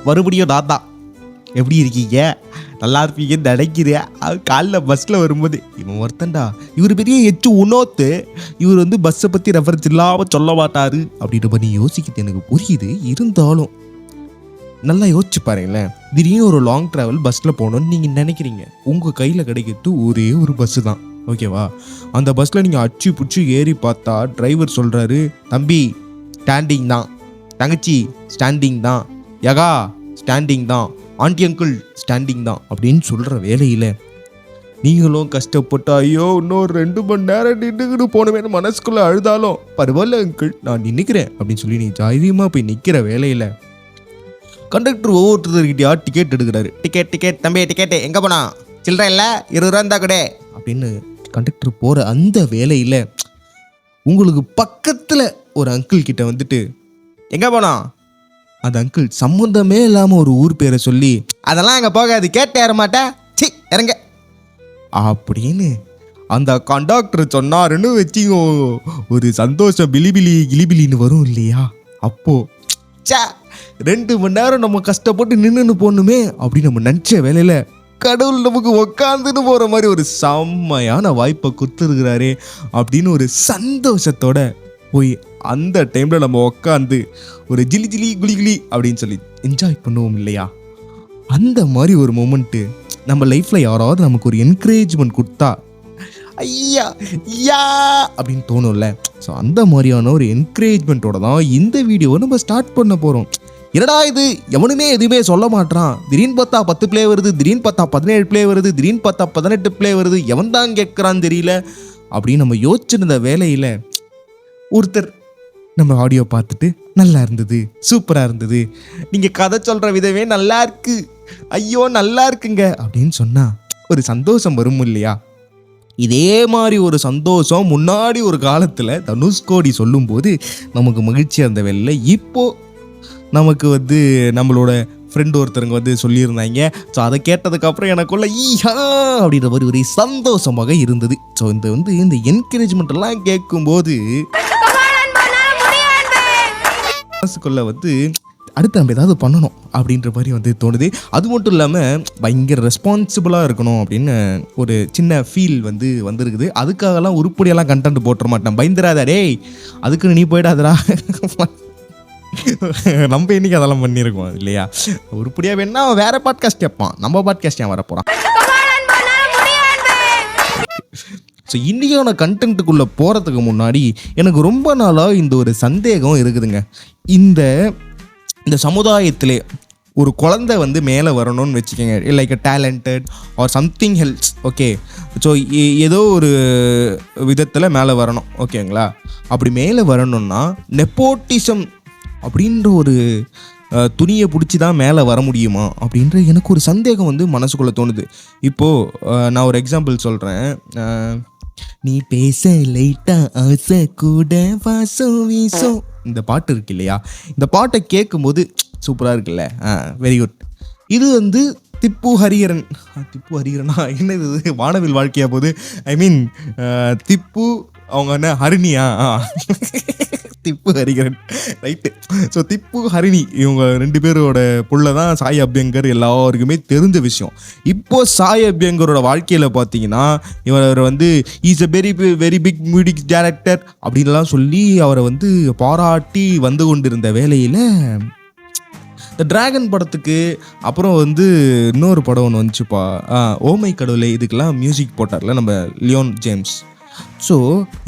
மறுபடியும் நான் தான். எப்படி இருக்கீங்க? நல்லா இருப்பீங்கன்னு நினைக்கிறேன். காலைல பஸ்ஸில் வரும்போது இவன் ஒருத்தன்டா, இவர் பெரிய எச்சு உணோத்து, இவர் வந்து பஸ்ஸை பற்றி ரெஃபரன்ஸ் இல்லாமல் சொல்ல மாட்டாரு அப்படின்ற மாதிரி யோசிக்கிறது எனக்கு புரியுது. இருந்தாலும் நல்லா யோசிச்சு பாருங்களேன். திடீர்னு ஒரு லாங் ட்ராவல் பஸ்ஸில் போகணுன்னு நீங்கள் நினைக்கிறீங்க. உங்கள் கையில் கிடைக்கிறது ஒரே ஒரு பஸ்ஸு தான், ஓகேவா? அந்த பஸ்ஸில் நீங்கள் அச்சு பிடிச்சி ஏறி பார்த்தா டிரைவர் சொல்கிறாரு, தம்பி ஸ்டாண்டிங் தான், தங்கச்சி ஸ்டாண்டிங் தான், யகா ஸ்டாண்டிங் தான், ஆண்டி அங்கிள் ஸ்டாண்டிங் தான் அப்படின்னு சொல்கிற வேலையில் நீங்களும் கஷ்டப்பட்டு ஐயோ இன்னொரு 2 மணி நேரம் நின்றுக்கிட்டு போனவேன்னு மனசுக்குள்ளே அழுதாலும் பரவாயில்ல அங்கிள் நான் நின்றுக்கிறேன் அப்படின்னு சொல்லி நீ தைரியமாக போய் நிற்கிற வேலையில் கண்டக்டர் ஒவ்வொருத்தர்கிட்டயா டிக்கெட் எடுக்கிறாரு. டிக்கெட் தம்பி டிக்கெட்டு எங்கே போனா? சில்லற இல்லை, 20 ரூபா இருந்தா கூட அப்படின்னு கண்டக்டர் போகிற அந்த வேலையில் உங்களுக்கு பக்கத்தில் ஒரு அங்கிள் கிட்ட வந்துட்டு எங்கே போனா? அந்த அங்கிள் சம்மந்தமே இல்லாமல் ஒரு ஊர் பேரை சொல்லி அதெல்லாம் அங்கே போகாது, கேட்டு ஏற மாட்டேன், சி இறங்க அப்படின்னு அந்த கண்டக்டர் சொன்னாருன்னு வச்சிங்கோ, ஒரு சந்தோஷம் கிளிபிலின்னு வரும் இல்லையா? அப்போ சே 2 மணி நேரம் நம்ம கஷ்டப்பட்டு நின்றுன்னு போகணுமே அப்படின்னு நம்ம நினச்ச வேலையில் கடவுள் நமக்கு உக்காந்துன்னு போகிற மாதிரி ஒரு செம்மையான வாய்ப்பை கொடுத்துருக்கிறாரு அப்படின்னு ஒரு சந்தோஷத்தோட போய் அந்த டைமில் நம்ம உக்காந்து ஒரு ஜிலி குலி அப்படின்னு சொல்லி என்ஜாய் பண்ணுவோம் இல்லையா? அந்த மாதிரி ஒரு மொமெண்ட்டு நம்ம லைஃப்பில் யாராவது நமக்கு ஒரு என்கரேஜ்மெண்ட் கொடுத்தா ஐயா யா அப்படின்னு தோணும்ல. ஸோ அந்த மாதிரியான ஒரு என்கரேஜ்மெண்ட்டோட தான் இந்த வீடியோவை நம்ம ஸ்டார்ட் பண்ண போகிறோம். என்னடா இது, எவனுமே எதுவுமே சொல்ல மாட்டான், திடீர்னு பார்த்தா 10 ப்ளே வருது, திடீர்னு பார்த்தா 17 ப்ளே வருது, திடீர்னு பார்த்தா 18 ப்ளே வருது, எவன் தான் கேட்குறான்னு தெரியல அப்படின்னு நம்ம யோசிச்சிருந்த வேலையில் ஒருத்தர் நம்ம ஆடியோ பார்த்துட்டு நல்லா இருந்தது, சூப்பராக இருந்தது, நீங்கள் கதை சொல்கிற விதமே நல்லா இருக்கு, ஐயோ நல்லா இருக்குங்க அப்படின்னு சொன்னால் ஒரு சந்தோஷம் வரும் இல்லையா? இதே மாதிரி ஒரு சந்தோஷம் முன்னாடி ஒரு காலத்தில் தனுஷ்கோடி சொல்லும்போது நமக்கு மகிழ்ச்சியாக இருந்த வேலையில் இப்போது நமக்கு வந்து நம்மளோட ஃப்ரெண்டு ஒருத்தருங்க வந்து சொல்லியிருந்தாங்க. ஸோ அதை கேட்டதுக்கப்புறம் எனக்குள்ள ஈஹா அப்படின்ற மாதிரி ஒரு சந்தோஷமாக இருந்தது. ஸோ இந்த என்கரேஜ்மெண்ட் எல்லாம் கேட்கும்போது மனசுக்குள்ள வந்து அடுத்து நம்ம ஏதாவது பண்ணணும் அப்படின்ற மாதிரி வந்து தோணுது. அது மட்டும் இல்லாமல் பயங்கர ரெஸ்பான்சிபிளாக இருக்கணும் அப்படின்னு ஒரு சின்ன ஃபீல் வந்து வந்திருக்குது. அதுக்காகலாம் உருப்படியெல்லாம் கண்டென்ட் போட்டுற மாட்டேன், பயந்துராதா டேய், அதுக்குன்னு நீ போயிடாதடா. நம்ம இன்னைக்கு அதெல்லாம் பண்ணியிருக்கோம் இல்லையா? உருப்படியாக வேணா வேற பாட்காஸ்ட் கேட்பான், நம்ம பாட்காஸ்ட் ஏன் வரப்போகிறான்? ஸோ இன்றைக்கான கண்டென்ட்டுக்குள்ளே போகிறதுக்கு முன்னாடி எனக்கு ரொம்ப நாளாக இந்த ஒரு சந்தேகம் இருக்குதுங்க. இந்த சமுதாயத்திலே ஒரு குழந்தை வந்து மேலே வரணும்னு வச்சுக்கோங்க, like talented or something hells, okay. So ஏதோ ஒரு விதத்தில் மேலே வரணும், ஓகேங்களா? அப்படி மேலே வரணும்னா நெப்போட்டிசம் அப்படின்ற ஒரு துணியை பிடிச்சி தான் மேலே வர முடியுமா அப்படின்ற எனக்கு ஒரு சந்தேகம் வந்து மனசுக்குள்ளே தோணுது. இப்போது நான் ஒரு எக்ஸாம்பிள் சொல்கிறேன். நீ பேச லைட்டா ஆசை கூட வாசம் வீசும், இந்த பாட்டு இருக்கு இல்லையா? இந்த பாட்டை கேட்கும்போது சூப்பராக இருக்குல்ல? Very good. இது வந்து திப்பு ஹரிஹரனா என்னது வானவில் வாழ்க்கையா போகுது, ஐ மீன் திப்பு அவங்க என்ன ஹரிணியா? திப்பு ஹரிஹரன், ரைட்டு. ஸோ திப்பு ஹரிணி இவங்க 2 பேரோட புள்ள தான் சாய் அபியங்கர், எல்லாருக்குமே தெரிஞ்ச விஷயம். இப்போ சாய் அபியங்கரோட வாழ்க்கையில் பார்த்தீங்கன்னா இவர் வந்து is a very big music director அப்படின்லாம் சொல்லி அவரை வந்து பாராட்டி வந்து கொண்டிருந்த வேலையில் இந்த டிராகன் படத்துக்கு அப்புறம் வந்து இன்னொரு படம் ஒன்று வந்துச்சுப்பா, ஓமை கடவுளே, இதுக்கெல்லாம் மியூசிக் போட்டார்ல நம்ம லியோன் ஜேம்ஸ். ஸோ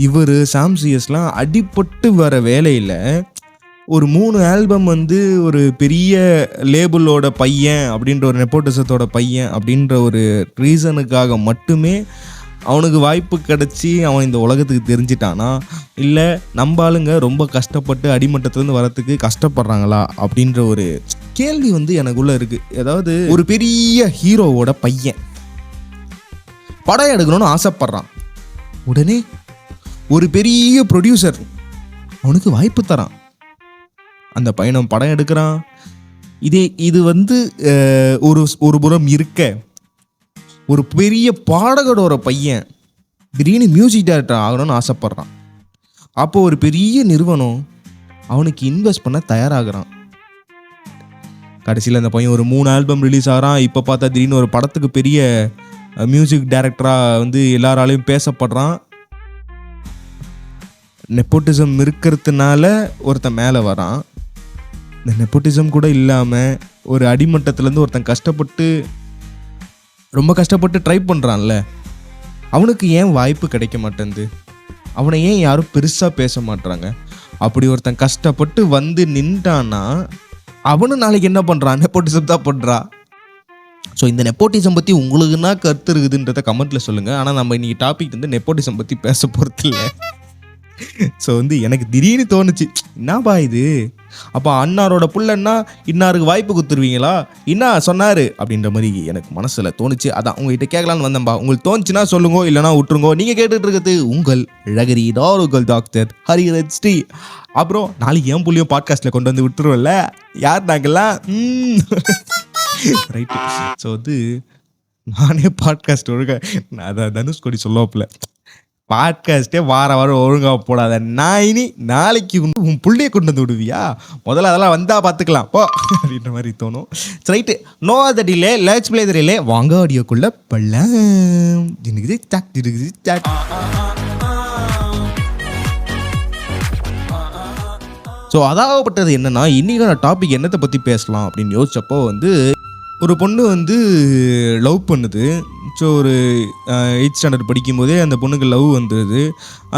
இவர் சாம்சியஸ்லாம் அடிபட்டு வர வேலையில் ஒரு 3 ஆல்பம் வந்து ஒரு பெரிய லேபிளோட பையன் அப்படின்ற ஒரு நெப்போட்டிசத்தோட பையன் அப்படின்ற ஒரு ரீசனுக்காக மட்டுமே அவனுக்கு வாய்ப்பு கிடச்சி அவன் இந்த உலகத்துக்கு தெரிஞ்சிட்டானா, இல்லை நம்ம ஆளுங்க ரொம்ப கஷ்டப்பட்டு அடிமட்டத்துலேருந்து வரத்துக்கு கஷ்டப்படுறாங்களா அப்படின்ற ஒரு கேள்வி வந்து எனக்குள்ளே இருக்குது. அதாவது ஒரு பெரிய ஹீரோவோட பையன் படம் எடுக்கணும்னு ஆசைப்படுறான், உடனே ஒரு பெரிய ப்ரொடியூசர் அவனுக்கு வாய்ப்பு தரான், அந்த பையனை படம் எடுக்கிறான். இது வந்து ஒரு புறம் இருக்க, ஒரு பெரிய பாடகரோட பையன் திடீர்னு மியூசிக் டைரக்டர் ஆகணும்னு ஆசைப்படுறான். அப்போ ஒரு பெரிய நிறுவனம் அவனுக்கு இன்வெஸ்ட் பண்ண தயாராகிறான். கடைசியில் அந்த பையன் ஒரு 3 ஆல்பம் ரிலீஸ் ஆகிறான். இப்போ பார்த்தா திடீர்னு ஒரு படத்துக்கு பெரிய மியூசிக் டைரக்டராக வந்து எல்லாராலையும் பேசப்படுறான். நெப்போட்டிசம் இருக்கிறதுனால ஒருத்தன் மேலே வரான். இந்த நெப்போட்டிசம் கூட இல்லாமல் ஒரு அடிமட்டத்துலேருந்து ஒருத்தன் ரொம்ப கஷ்டப்பட்டு ட்ரை பண்ணுறான்ல, அவனுக்கு ஏன் வாய்ப்பு கிடைக்க மாட்டேங்குது? அவனை ஏன் யாரும் பெருசாக பேச மாட்றாங்க? அப்படி ஒருத்தன் கஷ்டப்பட்டு வந்து நின்றான்னா அவனும் நாளைக்கு என்ன பண்ணுறான்? நெப்போட்டிசம் தான் பண்ணுறான். ஸோ இந்த நெப்போட்டிசம் பற்றி உங்களுக்கு என்ன கருத்து இருக்குதுன்றதை கமெண்ட்டில் சொல்லுங்கள். ஆனால் நம்ம இன்றைக்கி டாபிக் வந்து நெப்போட்டிசம் பற்றி பேச போகிறது இல்லை. ஸோ வந்து எனக்கு திடீர்னு தோணுச்சு, என்னப்பா இது, அப்போ அண்ணாரோட புள்ளன்னா இன்னாருக்கு வாய்ப்பு கொடுத்துருவீங்களா, இன்னா சொன்னார் அப்படின்ற மாதிரி எனக்கு மனசில் தோணுச்சு. அதான் உங்கள்கிட்ட கேட்கலான்னு வந்தேன்பா. உங்களுக்கு தோணுச்சுன்னா சொல்லுங்க, இல்லைனா விட்டுருங்கோ. நீங்கள் கேட்டுட்டு இருக்கிறது உங்கள் அழகிரி உங்கள் டாக்டர் ஹரிஹரன் ஸ்ரீ. அப்புறம் நாளைக்கு என் புள்ளியும் பாட்காஸ்ட்டில் கொண்டு வந்து விட்டுருவோம்ல, யார் நாங்கள்லாம் ரைட்டு. ஸோ வந்து நானே பாட்காஸ்ட் ஒழுங்க அதான் தனுஷ்கோடி சொல்லுவாப்புல, பாட்காஸ்ட்டே வாரம் ஒழுங்காக போடாத நாயினி, நாளைக்கு உன் புள்ளைய கொண்டு வந்து விடுவியா, முதல்ல அதெல்லாம் வந்தால் பார்த்துக்கலாம் போ அப்படின்ற மாதிரி தோணும். Right, no the delay, let's play the relay. வாங்க ஆடியோக்குள்ளே பல்லாம் இருக்குது சாக் இருக்குது சாக். ஸோ அதாகப்பட்டது என்னென்னா, இன்றைக்கான டாபிக் என்னத்தை பற்றி பேசலாம் அப்படின்னு யோசிச்சப்போ வந்து ஒரு பொண்ணு வந்து லவ் பண்ணுது. ஸோ ஒரு 8th ஸ்டாண்டர்ட் படிக்கும்போதே அந்த பொண்ணுக்கு லவ் வந்துடுது.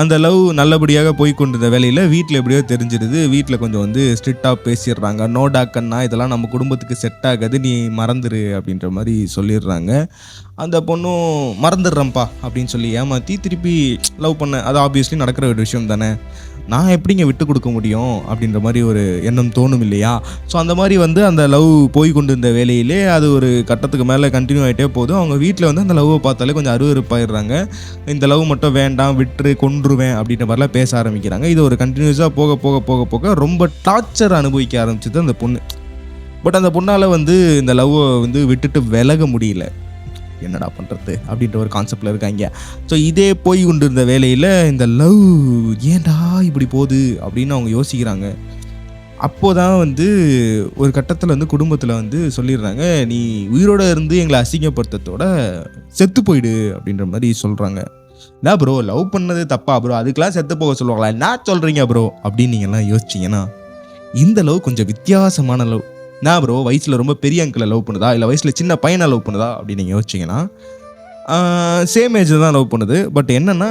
அந்த லவ் நல்லபடியாக போய் கொண்டிருந்த வேலையில் வீட்டில் எப்படியோ தெரிஞ்சிடுது. வீட்டில் கொஞ்சம் வந்து ஸ்ட்ரிக்டாக பேசிடுறாங்க. நோடா கண்ணா, இதெல்லாம் நம்ம குடும்பத்துக்கு செட் ஆகாது, நீ மறந்துடு அப்படின்ற மாதிரி சொல்லிடுறாங்க. அந்த பொண்ணும் மறந்துடுறேன்ப்பா அப்படின்னு சொல்லி ஏமாற்றி திருப்பி லவ் பண்ண, அது ஆப்வியஸ்லி நடக்கிற ஒரு விஷயம் தானே, நான் எப்படிங்க விட்டு கொடுக்க முடியும் அப்படின்ற மாதிரி ஒரு எண்ணம் தோணும் இல்லையா. ஸோ அந்த மாதிரி வந்து அந்த லவ் போய் கொண்டு இருந்த வேலையிலே அது ஒரு கட்டத்துக்கு மேலே கண்டினியூ ஆகிட்டே போதும். அவங்க வீட்டில் வந்து அந்த லவ்வை பார்த்தாலே கொஞ்சம் அருவருப்பாயிடுறாங்க. இந்த லவ் மட்டும் வேண்டாம், விட்டு கொன்றுவேன் அப்படின்ற மாதிரிலாம் பேச ஆரம்பிக்கிறாங்க. இது ஒரு கண்டினியூஸாக போக போக போக போக ரொம்ப டார்ச்சர் அனுபவிக்க ஆரம்பிச்சது அந்த பொண்ணு. பட் அந்த பொண்ணால் வந்து இந்த லவ்வை வந்து விட்டுட்டு விலக முடியல. என்னடா பண்ணுறது அப்படின்ற ஒரு கான்செப்டில் இருக்காங்க. ஸோ இதே போய் கொண்டு இருந்த வேலையில் இந்த லவ் ஏன்டா இப்படி போகுது அப்படின்னு அவங்க யோசிக்கிறாங்க. அப்போதான் வந்து ஒரு கட்டத்தில் வந்து குடும்பத்தில் வந்து சொல்லிடுறாங்க, நீ உயிரோடு இருந்து எங்களை அசிங்கப்படுத்தத்தோட செத்து போயிடு அப்படின்ற மாதிரி சொல்கிறாங்க. என்ன ப்ரோ, லவ் பண்ணது தப்பா ப்ரோ, அதுக்கெலாம் செத்து போக சொல்லுவாங்களா, என்ன சொல்கிறீங்க ப்ரோ அப்படின்னு நீங்கள்லாம் யோசிச்சிங்கன்னா, இந்த லவ் கொஞ்சம் வித்தியாசமான லவ். நான் ப்ரோ வயசில் ரொம்ப பெரிய அங்கிளை லவ் பண்ணுதா, இல்லை வயசில் சின்ன பையனை லவ் பண்ணுதா அப்படின்னு நீங்கள் யோசிச்சிங்கன்னா, சேம் ஏஜில் தான் லவ் பண்ணுது. பட் என்னென்னா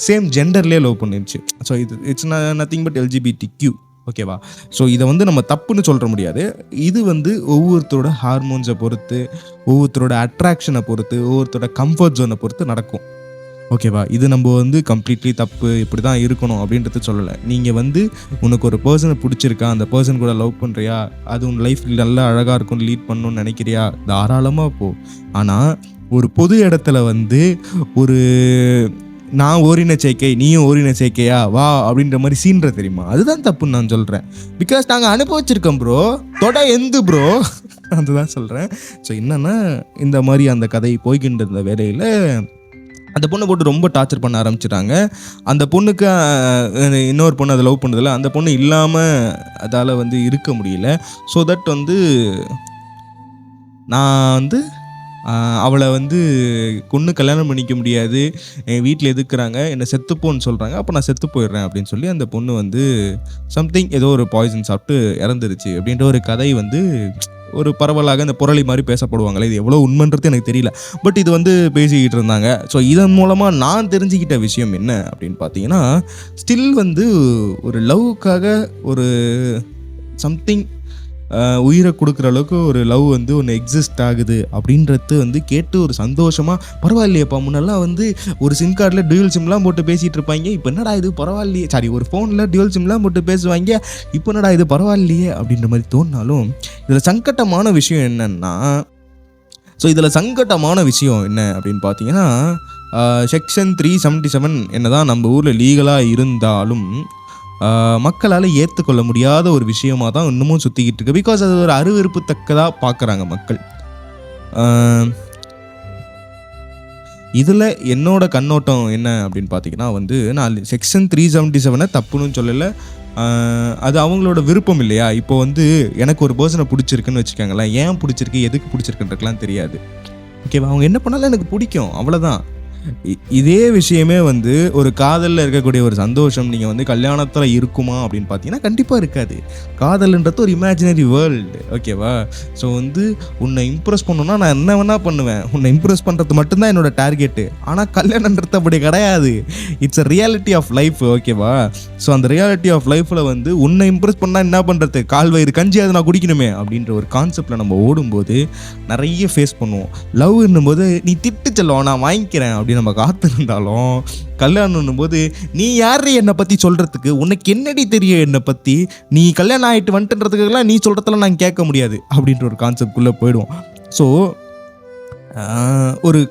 சேம் ஜெண்டர்லேயே லவ் பண்ணிருச்சு. So it's nothing but LGBTQ, ஓகேவா. ஸோ இதை வந்து நம்ம தப்புன்னு சொல்ல முடியாது. இது வந்து ஒவ்வொருத்தரோட ஹார்மோன்ஸை பொறுத்து, ஒவ்வொருத்தரோட அட்ராக்ஷனை பொறுத்து, ஒவ்வொருத்தரோட கம்ஃபர்ட் ஜோனை பொறுத்து நடக்கும், ஓகேவா. இது நம்ம வந்து கம்ப்ளீட்லி தப்பு, இப்படி தான் இருக்கணும் அப்படின்றது சொல்லலை. நீங்கள் வந்து உனக்கு ஒரு பர்சனை பிடிச்சிருக்கா, அந்த பர்சன் கூட லவ் பண்ணுறியா, அது உன் லைஃப் நல்லா அழகாக இருக்கும், லீட் பண்ணணும்னு நினைக்கிறியா, தாராளமாக போ. ஆனால் ஒரு பொது இடத்துல வந்து ஒரு நான் ஓரின சேர்க்கை நீயும் ஓரின சேர்க்கையா வா அப்படின்ற மாதிரி சீன்ற தெரியுமா, அதுதான் தப்புன்னு நான் சொல்கிறேன். பிகாஸ் நாங்கள் அனுபவிச்சிருக்கோம் ப்ரோ, தொட எந்து ப்ரோ அதுதான் சொல்கிறேன். ஸோ என்னென்னா இந்த மாதிரி அந்த கதை போய்கிட்டு இருந்த வேலையில் அந்த பொண்ணை போட்டு ரொம்ப டார்ச்சர் பண்ண ஆரம்பிச்சிட்டாங்க. அந்த பொண்ணுக்கு இன்னொரு பொண்ணு அதை லவ் பண்ணதில்ல, அந்த பொண்ணு இல்லாமல் அதால் வந்து இருக்க முடியல. ஸோ தட் வந்து நான் வந்து அவளை வந்து கொன்று கல்யாணம் பண்ணிக்க முடியாது, என் வீட்டில் எதுக்குறாங்க, என்னை செத்துப்போன்னு சொல்கிறாங்க, அப்போ நான் செத்து போயிடுறேன் அப்படின்னு சொல்லி அந்த பொண்ணு வந்து சம்திங் ஏதோ ஒரு பாய்சன் சாப்பிட்டு இறந்துருச்சு அப்படின்ற ஒரு கதை வந்து ஒரு பரவலாக இந்த புரளி மாதிரி பேசப்படுவாங்களே, இது எவ்வளோ உண்மைன்றது எனக்கு தெரியல. பட் இது வந்து பேசிக்கிட்டு இருந்தாங்க. ஸோ இதன் மூலமாக நான் தெரிஞ்சுக்கிட்ட விஷயம் என்ன அப்படின்னு பார்த்தீங்கன்னா, ஸ்டில் வந்து ஒரு லவ்வுக்காக ஒரு சம்திங் உயிரை கொடுக்குற அளவுக்கு ஒரு லவ் வந்து ஒன்று எக்ஸிஸ்ட் ஆகுது அப்படின்றது வந்து கேட்டு ஒரு சந்தோஷமாக, பரவாயில்லையப்பா, முன்னெல்லாம் வந்து ஒரு சிம் கார்டில் டியூவல் சிம்லாம் போட்டு பேசிகிட்டு இருப்பாங்க, இப்போ என்னடா இது பரவாயில்லையே, சாரி ஒரு ஃபோனில் டியூவல் சிம்லாம் போட்டு பேசுவாங்க, இப்போ என்னடா இது பரவாயில்லையே அப்படின்ற மாதிரி தோணினாலும் இதில் சங்கட்டமான விஷயம் என்னென்னா, இதில் சங்கட்டமான விஷயம் என்ன அப்படின்னு பார்த்தீங்கன்னா, செக்ஷன் 377 என்னதான் நம்ம ஊரில் லீகலாக இருந்தாலும் மக்களால் ஏற்றுக்கொள்ள முடியாத ஒரு விஷயமாக தான் இன்னமும் சுற்றிக்கிட்டு இருக்கு. பிகாஸ் அது ஒரு அருவருப்புத்தக்கதாக பார்க்குறாங்க மக்கள். இதில் என்னோட கண்ணோட்டம் என்ன அப்படின்னு பார்த்தீங்கன்னா வந்து, நான் செக்ஷன் 377 தப்புன்னு சொல்லலை, அது அவங்களோட விருப்பம் இல்லையா? இப்போ வந்து எனக்கு ஒரு பர்சனை பிடிச்சிருக்குன்னு வச்சுக்கோங்களேன், ஏன் பிடிச்சிருக்கு, எதுக்கு பிடிச்சிருக்குன்றதுலாம் தெரியாது. ஓகேவா? அவங்க என்ன பண்ணாலும் எனக்கு பிடிக்கும், அவ்வளோதான். இதே விஷயமே வந்து ஒரு காதலில் இருக்கக்கூடிய ஒரு சந்தோஷம் நீங்கள் வந்து கல்யாணத்தில் இருக்குமா அப்படின்னு பார்த்தீங்கன்னா கண்டிப்பாக இருக்காது. காதல்ன்றது ஒரு இமேஜினரி வேர்ல்டு. ஓகேவா? ஸோ வந்து உன்னை இம்ப்ரெஸ் பண்ணணும்னா நான் என்ன வேணால் பண்ணுவேன். உன்னை இம்ப்ரெஸ் பண்ணுறது மட்டும்தான் என்னோட டார்கெட்டு. ஆனால் கல்யாணன்றது அப்படி கிடையாது. It's a reality of life. ஓகேவா? ஸோ அந்த ரியாலிட்டி ஆஃப் லைஃப்பில் வந்து உன்னை இம்ப்ரெஸ் பண்ணால் என்ன பண்ணுறது, கால் வயிறு கஞ்சி அதை நான் குடிக்கணுமே அப்படின்ற ஒரு கான்செப்டில் நம்ம ஓடும்போது நிறைய ஃபேஸ் பண்ணுவோம். லவ் என்னும்போது நீ திட்டு செல்லும் நான் வாங்கிக்கிறேன் அப்படி நம்ம காத்திருந்தாலும், கல்யாணம் போது நீ யாரு என்னை பற்றி சொல்கிறதுக்கு, உனக்கு என்னடி தெரியும் என்னை பற்றி, நீ கல்யாணம் ஆகிட்டு வந்துட்டுன்றதுக்கெல்லாம் நீ சொல்கிறதெல்லாம் நான் கேட்க முடியாது அப்படின்ற ஒரு கான்செப்ட்குள்ளே போயிடுவோம். ஸோ ஒரு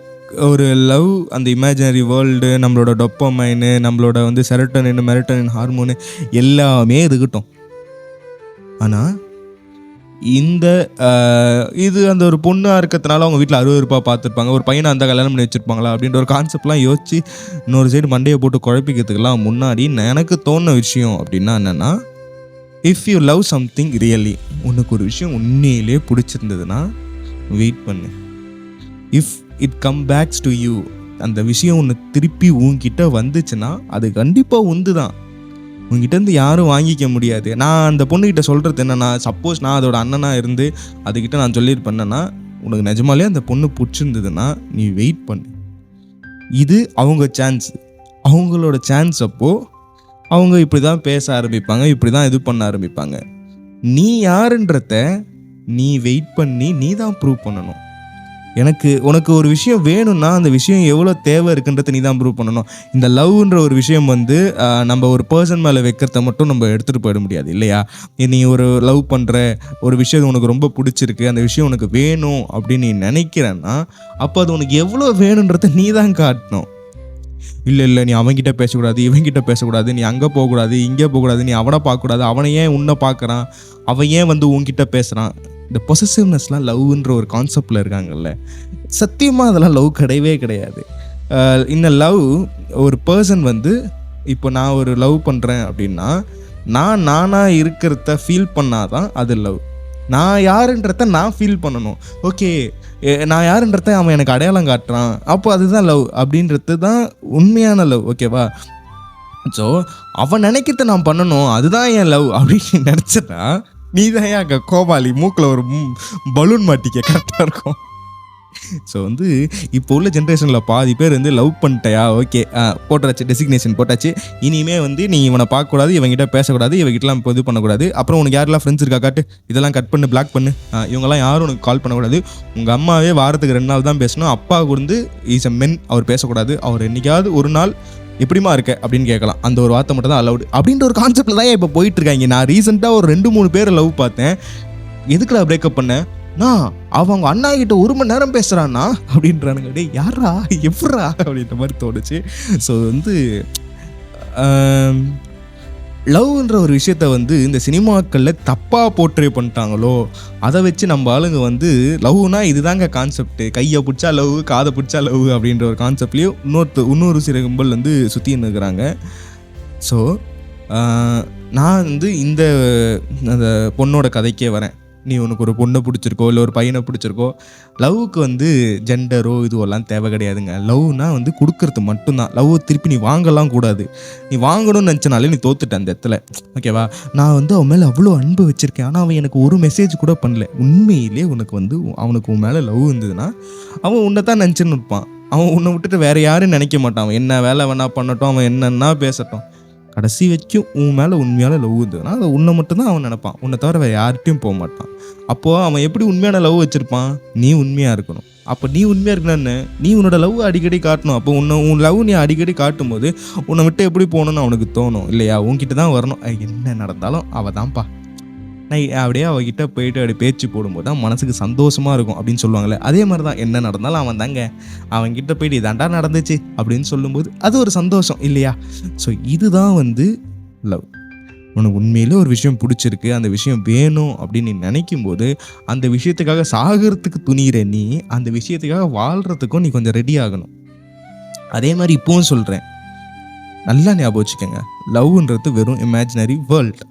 ஒரு லவ், அந்த இமேஜினரி வேர்ல்டு, நம்மளோட டொப்பமைனு, நம்மளோட வந்து செரோட்டோனின் மெலட்டோனின் ஹார்மோனு எல்லாமே இருக்கட்டும். ஆனால் இந்த இது அந்த ஒரு பொண்ணாக இருக்கிறதுனால அவங்க வீட்டில் அருவருப்பாக பார்த்துருப்பாங்க, ஒரு பையனை அந்த கல்யாணம் பண்ணி வச்சுருப்பாங்களா அப்படின்ற ஒரு கான்செப்ட்லாம் யோசிச்சு இன்னொரு சைடு மண்டையை போட்டு குழப்பிக்கிறதுக்கெல்லாம் முன்னாடி எனக்கு தோணுன விஷயம் அப்படின்னா என்னென்னா, if you love something really, உனக்கு ஒரு விஷயம் உண்மையிலே பிடிச்சிருந்ததுன்னா வெயிட் பண்ணு. If it come backs to you, அந்த விஷயம் ஒன்று திருப்பி உன்கிட்ட வந்துச்சுன்னா அது கண்டிப்பாக உந்து தான், உங்ககிட்டேருந்து யாரும் வாங்கிக்க முடியாது. நான் அந்த பொண்ணுக்கிட்ட சொல்கிறது என்னென்னா, சப்போஸ் நான் அதோட அண்ணனாக இருந்து அதுக்கிட்ட நான் சொல்லியிருப்பேன்னா, உனக்கு நிஜமாலே அந்த பொண்ணு பிடிச்சிருந்ததுன்னா நீ வெயிட் பண்ணு. இது அவங்க சான்ஸ், அவங்களோட சான்ஸ். அப்போது அவங்க இப்படி தான் பேச ஆரம்பிப்பாங்க, இப்படி தான் இது பண்ண ஆரம்பிப்பாங்க. நீ யாருன்றத நீ வெயிட் பண்ணி நீ தான் ப்ரூவ் பண்ணணும். உனக்கு ஒரு விஷயம் வேணும்னா அந்த விஷயம் எவ்வளோ தேவை இருக்குன்றத நீ தான் ப்ரூவ் பண்ணணும். இந்த லவ்ன்ற ஒரு விஷயம் வந்து நம்ம ஒரு பர்சன் மேலே வைக்கிறத மட்டும் நம்ம எடுத்துகிட்டு போயிட முடியாது இல்லையா? நீ ஒரு லவ் பண்ணுற ஒரு விஷயம் உனக்கு ரொம்ப பிடிச்சிருக்கு, அந்த விஷயம் உனக்கு வேணும் அப்படின்னு நீ நினைக்கிறேன்னா அப்போ அது உனக்கு எவ்வளோ வேணுன்றத நீ தான் காட்டணும். இல்லை நீ அவன்கிட்ட பேசக்கூடாது, இவங்கிட்ட பேசக்கூடாது, நீ அங்கே போகக்கூடாது, இங்கே போகக்கூடாது, நீ அவனை பார்க்கக்கூடாது, அவனை ஏன் உன்னை பார்க்குறான், அவன் ஏன் வந்து உன்கிட்ட பேசுகிறான். இந்த பொசசிவ்னஸ்லாம் லவ்ன்ற ஒரு கான்செப்டில் இருக்காங்கல்ல, சத்தியமாக அதெல்லாம் லவ் கிடையவே கிடையாது. இந்த லவ் ஒரு பர்சன் வந்து இப்போ நான் ஒரு லவ் பண்ணுறேன் அப்படின்னா நானாக இருக்கிறத ஃபீல் பண்ணாதான் அது லவ். நான் யாருன்றத நான் ஃபீல் பண்ணணும். ஓகே, நான் யாருன்றத அவன் எனக்கு அடையாளம் காட்டுறான், அப்போ அதுதான் லவ் அப்படின்றது தான் உண்மையான லவ். ஓகேவா? ஸோ அவன் நினைக்கிறத நான் பண்ணணும், அதுதான் என் லவ் அப்படின்னு நினச்சிட்டா நீ தான் ஏன் அங்கே கோபாலி மூக்கில் ஒரு பலூன் மாட்டிக்க கரெக்டாக இருக்கும். ஸோ வந்து இப்போ உள்ள ஜென்ரேஷனில் பாதி பேர் வந்து லவ் பண்ணிட்டையா, ஓகே போட்டாச்சு, டெசிக்னேஷன் போட்டாச்சு, இனிமேல் வந்து நீ இவனை பார்க்கக்கூடாது, இவங்கிட்ட பேசக்கூடாது, இவங்கிட்டலாம் இப்போ இது பண்ணக்கூடாது, அப்புறம் உனக்கு யாரெல்லாம் ஃப்ரெண்ட்ஸ் இருக்கா காட்டு, இதெல்லாம் கட் பண்ணு, பிளாக் பண்ணு, இவங்கெல்லாம் யாரும் உனக்கு கால் பண்ணக்கூடாது, உங்கள் அம்மாவே வாரத்துக்கு 2 நாள் தான் பேசணும், அப்பாவுக்கு வந்து இஸ் எ மென், அவர் பேசக்கூடாது, அவர் என்றைக்காவது ஒரு நாள் எப்படிமா இருக்க அப்படின்னு கேட்கலாம், அந்த ஒரு வார்த்தை மட்டும் தான் அலவுடு அப்படின்ற ஒரு கான்செப்டில் தான் இப்போ போயிட்டு இருக்காங்க. நான் ரீசெண்டாக ஒரு 2-3 பேரை லவ் பார்த்தேன். எதுக்குடா பிரேக்கப் பண்ணேன், நான் அவங்க அண்ணா கிட்ட 1 மணி நேரம் பேசுகிறான்னா அப்படின்றானுங்க. டே யாரா எப்படா அப்படின்ற மாதிரி தோணுச்சு. ஸோ வந்து லவ்ன்ற ஒரு விஷயத்த வந்து இந்த சினிமாக்களில் தப்பாக போர்ட்ரே பண்ணிட்டாங்களோ, அதை வச்சு நம்ம ஆளுங்க வந்து லவ்னா இதுதாங்க கான்செப்ட், கையை பிடிச்சா லவ், காதை பிடிச்சா லவ் அப்படின்ற ஒரு கான்செப்ட்லேயும் இன்னொரு சில கும்பல் வந்து சுற்றின்னு இருக்கிறாங்க. ஸோ நான் வந்து அந்த பொண்ணோட கதைக்கே வரேன். நீ உனக்கு ஒரு பொண்ணை பிடிச்சிருக்கோ இல்லை ஒரு பையனை பிடிச்சிருக்கோ, லவ்வுக்கு வந்து ஜெண்டரோ இதுவெல்லாம் தேவை கிடையாதுங்க. லவ்னா வந்து கொடுக்கறது மட்டும்தான். லவ் திருப்பி நீ வாங்கலாம் கூடாது. நீ வாங்கணும்னு நினச்சனாலே நீ தோத்துட்ட அந்த இடத்துல. ஓகேவா? நான் வந்து அவன் மேலே அவ்வளோ அன்பு வச்சுருக்கேன், ஆனால் அவன் எனக்கு ஒரு மெசேஜ் கூட பண்ணல. உண்மையிலே உனக்கு வந்து அவனுக்கு உன் மேலே லவ் இருந்ததுன்னா அவன் உன்னை தான் நினச்சின்னு இருப்பான். அவன் உன்னை விட்டுட்டு வேறு யாரும் நினைக்க மாட்டான். அவன் என்ன வேலை வேணா பண்ணட்டும், அவன் என்னன்னா பேசட்டும், கடைசி வரைக்கும் உன் மேலே உண்மையான லவ் இருந்ததுன்னா அதை உன்னை மட்டும்தான் அவன் நினைப்பான். உன்னை தவிர வேறு யார்கிட்டையும் போக மாட்டான். அப்போது அவன் எப்படி உண்மையான லவ் வச்சுருப்பான்? நீ உண்மையாக இருக்கணும். அப்போ நீ உண்மையாக இருக்கணும்னு நீ உன்னோட லவ் அடிக்கடி காட்டணும். அப்போ உன் லவ் நீ அடிக்கடி காட்டும் போது உன்னை விட்டு எப்படி போகணுன்னு அவனுக்கு தோணும் இல்லையா? உன்கிட்ட தான் வரணும். என்ன நடந்தாலும் அவள் தான்ப்பா, நான் அப்படியே அவகிட்ட போயிட்டு அப்படி பேச்சு போடும்போது தான் மனசுக்கு சந்தோஷமாக இருக்கும் அப்படின்னு சொல்லுவாங்களே, அதே மாதிரி தான் என்ன நடந்தாலும் அவன் தாங்க, அவன்கிட்ட போயிட்டு இதாண்டா நடந்துச்சு அப்படின்னு சொல்லும்போது அது ஒரு சந்தோஷம் இல்லையா? ஸோ இதுதான் வந்து லவ். உனக்கு உண்மையிலே ஒரு விஷயம் பிடிச்சிருக்கு, அந்த விஷயம் வேணும் அப்படின்னு நீ நினைக்கும் போது அந்த விஷயத்துக்காக சாகிறதுக்கு துணிகிற நீ அந்த விஷயத்துக்காக வாழ்கிறதுக்கும் நீ கொஞ்சம் ரெடி ஆகணும். அதே மாதிரி இப்போவும் சொல்கிறேன், நல்லா ஞாபகம் வச்சுக்கோங்க, லவ்ன்றது வெறும் இமேஜினரி வேர்ல்டு.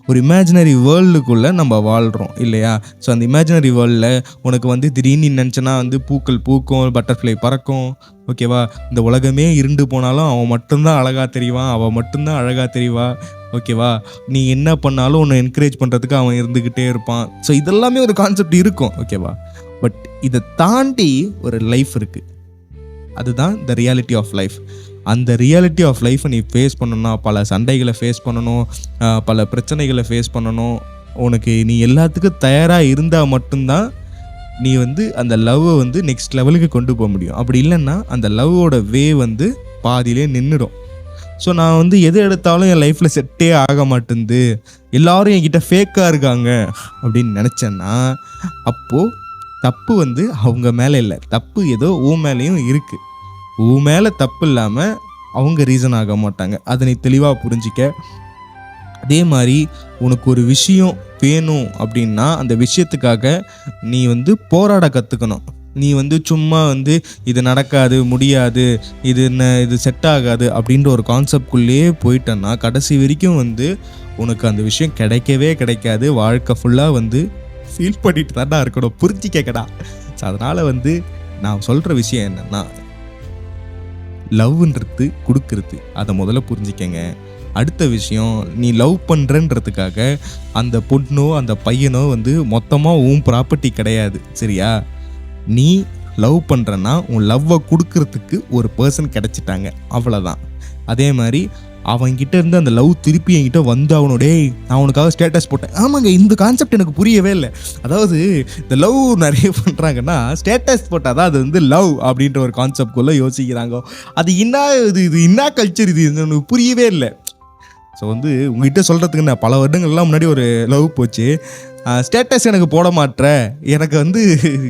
ஒரு இமேஜினரி வேர்ல்டுக்குள்ளே நம்ம வாழ்கிறோம் இல்லையா? ஸோ அந்த இமேஜினரி வேர்ல்டில் உனக்கு வந்து திடீர்னு நினச்சனா வந்து பூக்கள் பூக்கும், பட்டர்ஃப்ளை பறக்கும், ஓகேவா? இந்த உலகமே இருண்டு போனாலும் அவன் மட்டும்தான் அழகாக தெரிவான், அவன் மட்டும்தான் அழகாக தெரிவா, ஓகேவா? நீ என்ன பண்ணாலும் உன்னை என்கரேஜ் பண்ணுறதுக்கு அவன் இருந்துக்கிட்டே இருப்பான். ஸோ இதெல்லாமே ஒரு கான்செப்ட் இருக்கும், ஓகேவா? பட் இதை தாண்டி ஒரு லைஃப் இருக்குது. அதுதான் த ரியாலிட்டி ஆஃப் லைஃப். அந்த ரியாலிட்டி ஆஃப் லைஃப்பை நீ ஃபேஸ் பண்ணணும்னா பல சண்டைகளை ஃபேஸ் பண்ணணும், பல பிரச்சனைகளை ஃபேஸ் பண்ணணும். உனக்கு நீ எல்லாத்துக்கும் தயாராக இருந்தால் மட்டும்தான் நீ வந்து அந்த லவ்வை வந்து நெக்ஸ்ட் லெவலுக்கு கொண்டு போக முடியும். அப்படி இல்லைன்னா அந்த லவ்வோட வே வந்து பாதியிலே நின்றுடும். ஸோ நான் வந்து எது எடுத்தாலும் என் லைஃப்பில் செட்டே ஆக மாட்டேங்குது, எல்லோரும் என்கிட்ட ஃபேக்காக இருக்காங்க அப்படின்னு நினச்சேன்னா அப்போது தப்பு வந்து அவங்க மேலே இல்லை, தப்பு ஏதோ உன் மேலேயும் இருக்குது. உன் மேலே தப்பு இல்லாமல் அவங்க ரீசன் ஆக மாட்டாங்க. அதை நீ தெளிவாக புரிஞ்சிக்க. அதே மாதிரி உனக்கு ஒரு விஷயம் வேணும் அப்படின்னா அந்த விஷயத்துக்காக நீ வந்து போராட கற்றுக்கணும். நீ வந்து சும்மா வந்து இது நடக்காது, முடியாது, இது செட் ஆகாது அப்படின்ற ஒரு கான்செப்ட்குள்ளேயே போயிட்டேன்னா கடைசி வரைக்கும் வந்து உனக்கு அந்த விஷயம் கிடைக்கவே கிடைக்காது. வாழ்க்கை ஃபுல்லாக வந்து ஃபீல் பண்ணிட்டு தான்டா இருக்கணும், புரிஞ்சிக்கடா. ஸோ அதனால் வந்து நான் சொல்கிற விஷயம் என்னென்னா, லவ்ன்றது கொடுக்கறது, அதை முதல்ல புரிஞ்சிக்கங்க. அடுத்த விஷயம், நீ லவ் பண்ணுறன்றதுக்காக அந்த பொண்ணோ அந்த பையனோ வந்து மொத்தமாக உன் ப்ராப்பர்ட்டி கிடையாது, சரியா? நீ லவ் பண்ணுறன்னா உன் லவ்வை கொடுக்கறதுக்கு ஒரு பர்சன் கிடச்சிட்டாங்க, அவ்வளோதான். அதே மாதிரி அவன்கிட்ட இருந்து அந்த லவ் திருப்பி என்கிட்ட வந்து அவனோடே நான் உனக்காக ஸ்டேட்டஸ் போட்டேன். ஆமாங்க, இந்த கான்செப்ட் எனக்கு புரியவே இல்லை. அதாவது இந்த லவ் நிறைய பண்ணுறாங்கன்னா ஸ்டேட்டஸ் போட்டால் தான் அது வந்து லவ் அப்படின்ற ஒரு கான்செப்ட்குள்ளே யோசிக்கிறாங்க. அது என்ன இது என்ன கல்ச்சர் இது எனக்கு புரியவே இல்லை. ஸோ வந்து உங்ககிட்ட சொல்கிறதுக்கு நான் பல வருடங்கள்லாம் முன்னாடி ஒரு லவ் போச்சு. ஸ்டேட்டஸ் எனக்கு போட மாட்டேற, எனக்கு வந்து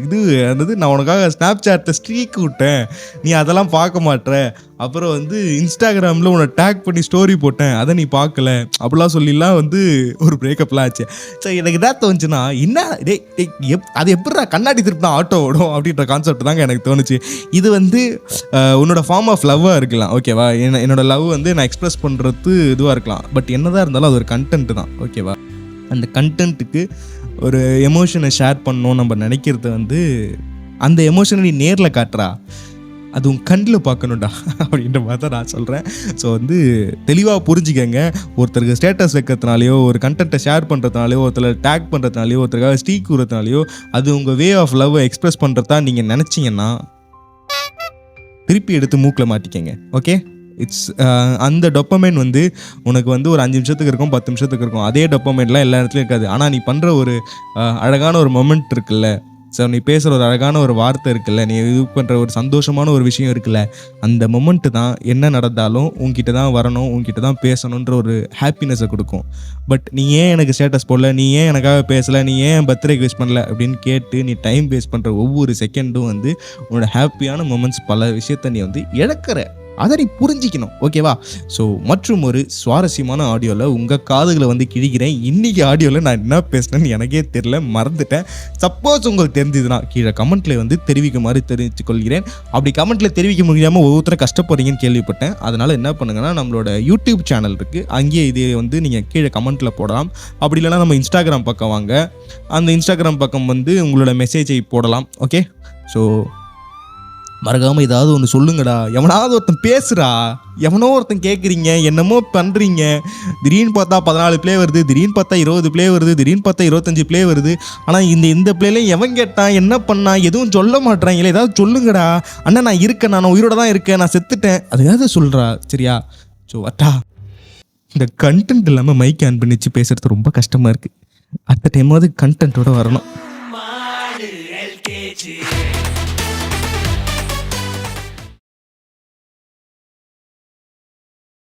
இது என்னது, நான் உனக்காக ஸ்னாப் சாட்டில் ஸ்ட்ரீக் விட்டேன், நீ அதெல்லாம் பார்க்க மாட்டேற, அப்புறம் வந்து இன்ஸ்டாகிராமில் உன்னை டேக் பண்ணி ஸ்டோரி போட்டேன், அதை நீ பார்க்கல, அப்படிலாம் சொல்லிலாம் வந்து ஒரு பிரேக்கப்லாம் ஆச்சு. ஸோ எனக்கு என்ன தோணுச்சுன்னா, என்ன அது எப்படிடா கண்ணாடி திருப்பினா ஆட்டோ ஓடும் அப்படின்ற கான்செப்ட் தாங்க எனக்கு தோணுச்சு. இது வந்து உன்னோட ஃபார்ம் ஆஃப் லவ்வாக இருக்கலாம், ஓகேவா? என்னோட லவ் வந்து நான் எக்ஸ்ப்ரெஸ் பண்ணுறது இதுவாக இருக்கலாம். பட் என்னதான் இருந்தாலும் அது ஒரு கண்டென்ட் தான், ஓகேவா? அந்த கண்டென்ட்டுக்கு ஒரு எமோஷனை ஷேர் பண்ணணும் நம்ம நினைக்கிறது வந்து அந்த எமோஷனை நீ நேரில் காட்டுறா, அது உன் கண்ணில் பார்க்கணுண்டா அப்படின்ற மாதிரி தான் நான் சொல்கிறேன். ஸோ வந்து தெளிவாக புரிஞ்சுக்கங்க. ஒருத்தருக்கு ஸ்டேட்டஸ் வைக்கிறதுனாலையோ, ஒரு கண்டென்ட்டை ஷேர் பண்ணுறதுனாலையோ, ஒருத்தர் டேக் பண்ணுறதுனாலையோ, ஒருத்தருக்காக ஸ்டீக் கூறதுனாலையோ அது உங்கள் வே ஆஃப் லவ்வை எக்ஸ்ப்ரெஸ் பண்ணுறதா நீங்கள் நினச்சிங்கன்னா திருப்பி எடுத்து மூக்கில் மாட்டிக்கங்க, ஓகே? அந்த டொப்பமைன் வந்து உனக்கு வந்து ஒரு 5 நிமிஷத்துக்கு இருக்கும், 10 நிமிஷத்துக்கு இருக்கும். அதே டொப்பமைன்லாம் எல்லா இடத்துலையும் இருக்காது. ஆனால் நீ பண்ணுற ஒரு அழகான ஒரு மொமெண்ட் இருக்குல்ல, ஸோ நீ பேசுகிற ஒரு அழகான ஒரு வார்த்தை இருக்குல்ல, நீ இது பண்ணுற ஒரு சந்தோஷமான ஒரு விஷயம் இருக்குல்ல, அந்த மொமெண்ட்டு தான் என்ன நடந்தாலும் உங்ககிட்ட தான் வரணும், உங்ககிட்ட தான் பேசணுன்ற ஒரு ஹாப்பினஸை கொடுக்கும். பட் நீ ஏன் எனக்கு ஸ்டேட்டஸ் போடல, நீ ஏன் எனக்காக பேசலை, நீ ஏன் பர்த்டேக்கு விஷ் பண்ணல அப்படின்னு கேட்டு நீ டைம் வேஸ்ட் பண்ணுற ஒவ்வொரு செகண்டும் வந்து உன்னோட ஹாப்பியான மொமெண்ட்ஸ் பல விஷயத்த நீ வந்து இழக்கிற. அதை நீ புரிஞ்சிக்கணும், ஓகேவா? ஸோ மற்றும் ஒரு சுவாரஸ்யமான ஆடியோவில் உங்கள் காதுகளை வந்து கிழிக்கிறேன். இன்றைக்கி ஆடியோவில் நான் என்ன பேசினேன்னு எனக்கே தெரியல, மறந்துட்டேன். சப்போஸ் உங்களுக்கு தெரிஞ்சதுன்னா கீழே கமெண்ட்டில் வந்து தெரிவிக்குமாறு தெரிவித்து கொள்கிறேன். அப்படி கமெண்ட்டில் தெரிவிக்க முடியாமல் ஒவ்வொருத்தரும் கஷ்டப்படுறீங்கன்னு கேள்விப்பட்டேன். அதனால் என்ன பண்ணுங்கன்னா, நம்மளோட யூடியூப் சேனல் இருக்குது, அங்கேயே இதே வந்து நீங்கள் கீழே கமெண்ட்டில் போடலாம். அப்படி இல்லைனா நம்ம இன்ஸ்டாகிராம் பக்கம் வாங்க, அந்த இன்ஸ்டாகிராம் பக்கம் வந்து உங்களோட மெசேஜை போடலாம், ஓகே? ஸோ மறக்காமல் ஏதாவது ஒன்று சொல்லுங்கடா, எவனாவது ஒருத்தன் பேசுகிறா, எவனோ ஒருத்தன் கேட்குறீங்க, என்னமோ பண்ணுறீங்க. திடீர்னு பார்த்தா 14 ப்ளே வருது, திடீர்னு பார்த்தா 20 ப்ளே வருது, திடீர்னு பார்த்தா 25 ப்ளே வருது. ஆனால் இந்த ப்ளேலையும் எவன் கேட்டான், என்ன பண்ணான், எதுவும் சொல்ல மாட்டேறாங்களே, ஏதாவது சொல்லுங்கடா. அண்ணா நான் இருக்கேன், நான் உயிரோட தான் இருக்கேன், நான் செத்துட்டேன், அதையாவது சொல்கிறா, சரியா? ஸோ அட்டா இந்த கண்டென்ட் இல்லாமல் மைக் ஆன் பண்ணி வச்சு பேசுகிறது ரொம்ப கஷ்டமாக இருக்குது. அடுத்த டைமாவது கண்டென்ட்டோடு வரணும்.